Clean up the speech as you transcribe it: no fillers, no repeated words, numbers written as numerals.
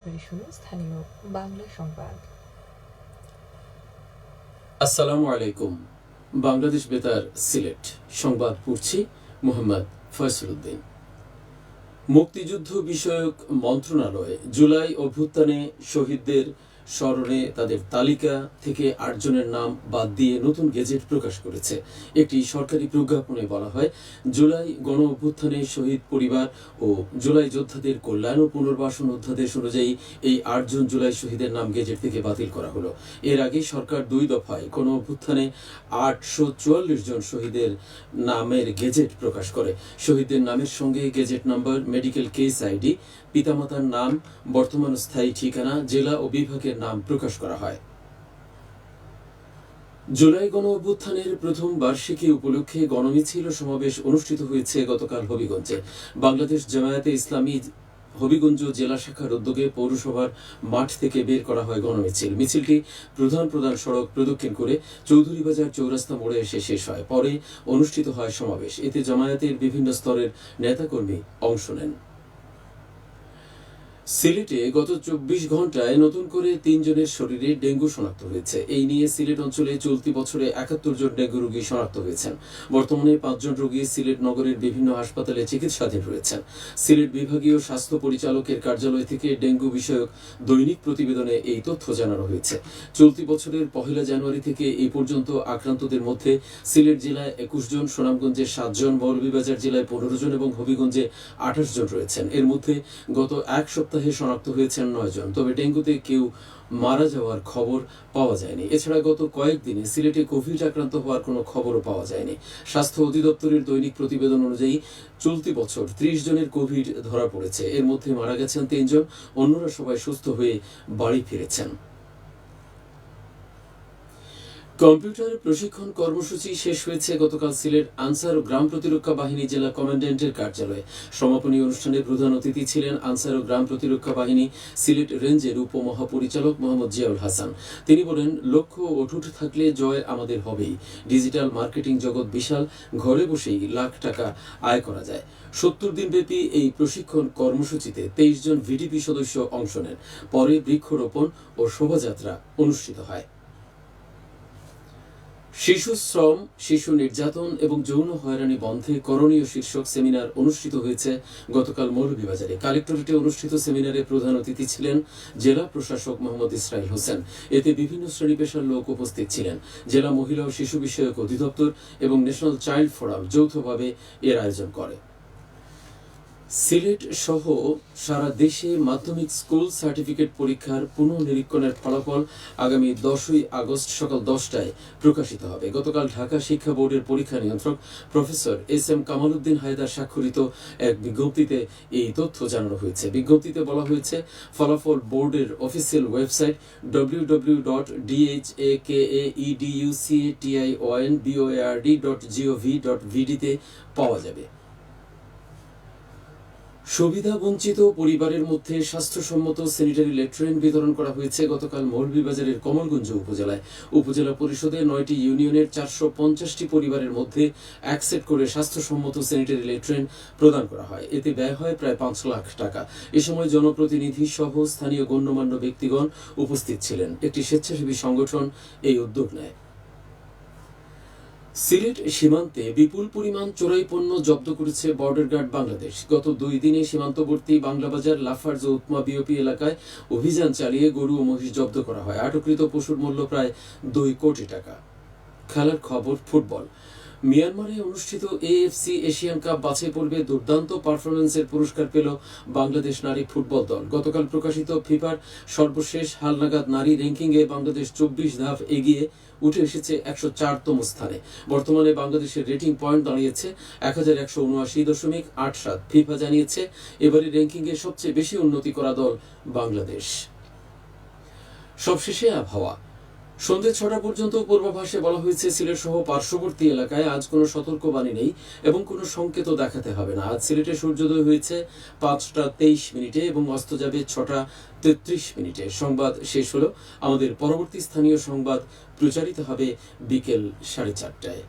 স্থানীয় বাংলা সংবাদ। আসসালামু আলাইকুম। বাংলাদেশ বেতার সিলেট সংবাদ পড়ছি মোহাম্মদ ফয়সল উদ্দিন। মুক্তিযুদ্ধ বিষয়ক মন্ত্রণালয় জুলাই অভ্যুত্থানে শহীদদের স্মরণে তাদের তালিকা থেকে ৮ জনের নাম বাদ দিয়ে নতুন গেজেট প্রকাশ করেছে। একটি সরকারি প্রজ্ঞাপনে বলা হয়, জুলাই গণ অভ্যুত্থানে শহীদ পরিবার ও জুলাই যোদ্ধাদের কল্যাণ ও পুনর্বাসন অধ্যাদেশ অনুযায়ী এই ৮ জন জুলাই শহীদের নাম গেজেট থেকে বাতিল করা হলো। এর আগে সরকার ২ দফায় গণ অভ্যুত্থানে ৮৪৪ জন শহীদের নামের গেজেট প্রকাশ করে। শহীদদের নামের সঙ্গে gazette number, medical case ID, পিতামাতার নাম, বর্তমান স্থায়ী ঠিকানা, জেলা ও বিভাগের নাম প্রকাশ করা হয়। জুলাই গণ অভ্যুত্থানের প্রথম বার্ষিকী উপলক্ষে গণমিছিল ও সমাবেশ অনুষ্ঠিত হয়েছে গতকাল হবিগঞ্জে। বাংলাদেশ জামায়াতে ইসলামী হবিগঞ্জ জেলা শাখার উদ্যোগে পৌরসভার মাঠ থেকে বের করা হয় গণমিছিল। মিছিলটি প্রধান সড়ক প্রদক্ষিণ করে চৌধুরীবাজার চৌরাস্তা মোড়ে এসে শেষ হয়। পরে অনুষ্ঠিত হয় সমাবেশ। এতে জামায়াতের বিভিন্ন স্তরের নেতাকর্মী অংশ নেন। সিলেটে গত ২৪ ঘন্টায় নতুন করে ৩ জনের শরীরে ডেঙ্গু শনাক্ত হয়েছে। এই নিয়ে সিলেট অঞ্চলে চলতি বছরে ৭১ জন ডেঙ্গু রোগী শনাক্ত হয়েছেন। বর্তমানে ৫ জন রোগী সিলেট নগরের বিভিন্ন হাসপাতালে চিকিৎসাধীন রয়েছেন। সিলেট বিভাগীয় স্বাস্থ্য পরিচালকের কার্যালয় থেকে ডেঙ্গু বিষয়ক দৈনিক প্রতিবেদনে এই তথ্য জানানো হয়েছে। চলতি বছরের ১ জানুয়ারি থেকে এই পর্যন্ত আক্রান্তদের মধ্যে সিলেট জেলায় ২১ জন, সুনামগঞ্জে ৭ জন, মৌলভীবাজার জেলায় ১৫ জন এবং হবিগঞ্জে ২৮ জন রয়েছেন। এর মধ্যে গত এক সপ্তাহে শনাক্ত হয়েছেন ৯ জন। তবে ডেঙ্গুতে কেউ মারা যাওয়ার খবর পাওয়া যায়নি। এছাড়া গত কয়েকদিনে সিলেটে কোভিড আক্রান্ত হওয়ার কোনো খবরও পাওয়া যায়নি। স্বাস্থ্য অধিদপ্তরের দৈনিক প্রতিবেদন অনুযায়ী চলতি বছর ৩০ জনের কোভিড ধরা পড়েছে। এর মধ্যে মারা গেছেন ৩ জন, অন্যরা সবাই সুস্থ হয়ে বাড়ি ফিরেছেন। কম্পিউটার প্রশিক্ষণ কর্মসূচি শেষ হয়েছে গতকাল সিলেট আনসার ও গ্রাম প্রতিরক্ষা বাহিনী জেলা কমান্ড্যান্টের কার্যালয়ে। সমাপনী অনুষ্ঠানে প্রধান অতিথি ছিলেন আনসার ও গ্রাম প্রতিরক্ষা বাহিনী সিলেট রেঞ্জের উপমহাপরিচালক মোহাম্মদ জিয়াউল হাসান। তিনি বলেন, লক্ষ্য অটুট থাকলে জয় আমাদের হবেই। ডিজিটাল মার্কেটিং জগৎ বিশাল, ঘরে বসেই লাখ টাকা আয় করা যায়। ৭০ দিনব্যাপী এই প্রশিক্ষণ কর্মসূচিতে ২৩ জন ভিডিপি সদস্য অংশ নেন। পরে বৃক্ষরোপণ ও শোভাযাত্রা অনুষ্ঠিত হয়। শিশু শ্রম, শিশু নির্যাতন এবং যৌন হয়রানি বন্ধে করণীয় শীর্ষক সেমিনার অনুষ্ঠিত হয়েছে গতকাল মৌলভীবাজারে। কালেক্টরেটে অনুষ্ঠিত সেমিনারে প্রধান অতিথি ছিলেন জেলা প্রশাসক মোহাম্মদ ইসরাইল হোসেন। এতে বিভিন্ন শ্রেণী পেশার লোক উপস্থিত ছিলেন। জেলা মহিলা ও শিশু বিষয়ক অধিদপ্তর এবং ন্যাশনাল চাইল্ড ফোরাম যৌথভাবে এর আয়োজন করে। সিলেট সহ সারা দেশে মাধ্যমিক স্কুল সার্টিফিকেট পরীক্ষার পুনঃনিরীক্ষণের ফলাফল আগামী ১০ই আগস্ট সকাল ১০টায় প্রকাশিত হবে। গতকাল ঢাকা শিক্ষা বোর্ডের পরীক্ষা নিয়ন্ত্রক প্রফেসর এস.এম. কামাল উদ্দিন হায়দার স্বাক্ষরিত এক বিজ্ঞপ্তিতে এই তথ্য জানানো হয়েছে। বিজ্ঞপ্তিতে বলা হয়েছে, ফলাফল বোর্ডের অফিসিয়াল ওয়েবসাইট www.dhakeaedUCTIONBOARD.gov.vd তে পাওয়া যাবে। সুবিধাবঞ্চিত পরিবারের মধ্যে স্বাস্থ্যসম্মত স্যানিটারি ল্যাট্রিন বিতরণ করা হয়েছে গতকাল মৌলভীবাজারের কমলগঞ্জ উপজেলায়। উপজেলা পরিষদে ৯টি ইউনিয়নের ৪৫০টি পরিবারের মধ্যে এক সেট করে স্বাস্থ্যসম্মত স্যানিটারি ল্যাট্রিন প্রদান করা হয়। এতে ব্যয় হয় প্রায় ৫ লাখ টাকা। এ সময় জনপ্রতিনিধি সহ স্থানীয় গণ্যমান্য ব্যক্তিগণ উপস্থিত ছিলেন। একটি স্বেচ্ছাসেবী সংগঠন এই উদ্যোগ নেয়। সিলেট সীমান্তে বিপুল পরিমাণ চোরাই পণ্য জব্দ করেছে বর্ডার গার্ড বাংলাদেশ। গত ২ দিনে সীমান্তবর্তী বাংলাবাজার, লাফার্জ ও উৎমা বিওপি এলাকায় অভিযান চালিয়ে গরু ও মহিষ জব্দ করা হয়। আটককৃত পশুর মূল্য প্রায় ২ কোটি টাকা। খেলার খবর, ফুটবল। মিয়ানমারে অনুষ্ঠিত এএফসি এশিয়ান কাপ বাছাই পর্বে দুর্দান্ত পারফরম্যান্সের পুরস্কার পেল বাংলাদেশ নারী ফুটবল দল। গতকাল প্রকাশিত ফিফার সর্বশেষ হালনাগাদ নারী র্যাঙ্কিংয়ে বাংলাদেশ ২৪ ধাপ এগিয়ে উঠে এসেছে ১০৪তম স্থানে। বর্তমানে বাংলাদেশের রেটিং পয়েন্ট দাঁড়িয়েছে ১১৭৯.৮৭। ফিফা জানিয়েছে, এবারে র্যাঙ্কিংয়ে সবচেয়ে বেশি উন্নতি করা দল বাংলাদেশ। সবশেষে আবহাওয়া। সন্ধ্যে ৬টা পর্যন্ত পূর্বাভাসে বলা হয়েছে, সিলেট সহ পার্শ্ববর্তী এলাকায় আজ কোনো সতর্কবাণী নেই এবং কোনো সংকেত দেখাতে হবে না। আজ সিলেটে সূর্যোদয় হয়েছে ৫টা ২৩ মিনিটে এবং অস্ত যাবে ৬টা ৩৩ মিনিটে। সংবাদ শেষ হলো। আমাদের পরবর্তী স্থানীয় সংবাদ প্রচারিত হবে বিকেল ৪:৩০টায়।